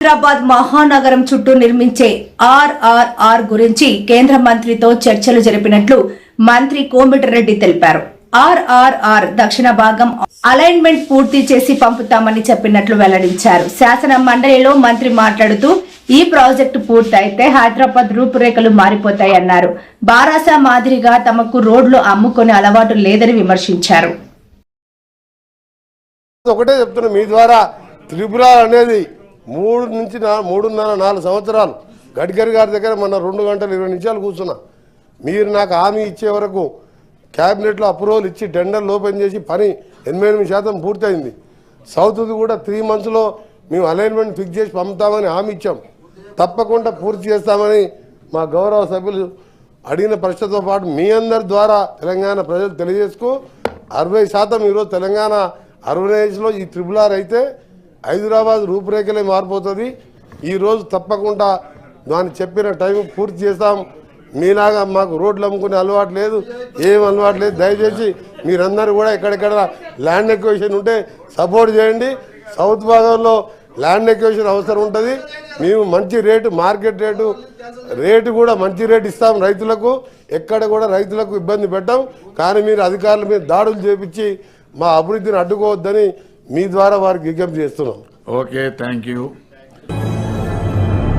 హైదరాబాద్ మహానగరం చుట్టూ నిర్మించే ఆర్ఆర్ఆర్ గురించి కేంద్ర మంత్రితో చర్చలు జరిపినట్లు మంత్రి కోమటిరెడ్డి తెలిపారు. ఆర్ఆర్ఆర్ దక్షిణ భాగం అలైన్మెంట్ పూర్తి చేసి పంపుతామని చెప్పినట్లు వెల్లడించారు. శాసన మండలిలో మంత్రి మాట్లాడుతూ ఈ ప్రాజెక్టు పూర్తయితే హైదరాబాద్ రూపురేఖలు మారిపోతాయన్నారు. బారాసా మాదిరిగా తమకు రోడ్లు అమ్ముకునే అలవాటు లేదని విమర్శించారు. ఒకటే చెప్తున్నా, మీ ద్వారా త్రిపుర అనేది 3 నుంచి 3.5-4 సంవత్సరాలు గడ్కరీ గారి దగ్గర మన 2 గంటలు 20 నిమిషాలు కూర్చున్నా. మీరు నాకు హామీ ఇచ్చే వరకు క్యాబినెట్లో అప్రూవల్ ఇచ్చి టెండర్లు ఓపెన్ చేసి పని 88% పూర్తయింది. సౌత్ది కూడా 3 మంత్స్లో మేము అలైన్మెంట్ ఫిక్స్ చేసి పంపుతామని హామీ ఇచ్చాం. తప్పకుండా పూర్తి చేస్తామని మా గౌరవ సభ్యులు అడిగిన ప్రశ్నతో పాటు మీ అందరి ద్వారా తెలంగాణ ప్రజలు తెలియజేసుకో 60% ఈరోజు తెలంగాణ అర్బనైజ్లో ఈ త్రిపుల్ అయితే హైదరాబాద్ రూపురేఖలే మారిపోతుంది. ఈరోజు తప్పకుండా దాన్ని చెప్పిన టైం పూర్తి చేస్తాం. మీలాగా మాకు రోడ్లు అమ్ముకునే అలవాటు లేదు, ఏం అలవాటు లేదు. దయచేసి మీరందరూ కూడా ఎక్కడెక్కడ ల్యాండ్ ఎక్విజిషన్ ఉంటే సపోర్ట్ చేయండి. సౌత్ భాగంలో ల్యాండ్ ఎక్విజిషన్ అవసరం ఉంటుంది. మేము మంచి రేటు, మార్కెట్ రేటు కూడా మంచి రేటు ఇస్తాం రైతులకు. ఎక్కడ కూడా రైతులకు ఇబ్బంది పెట్టాం. కానీ మీరు అధికారుల మీద దాడులు చేపించి మా అభివృద్ధిని అడ్డుకోవద్దని మీ ద్వారా వారికి విజ్ఞప్తి చేస్తున్నాం. Okay, thank you.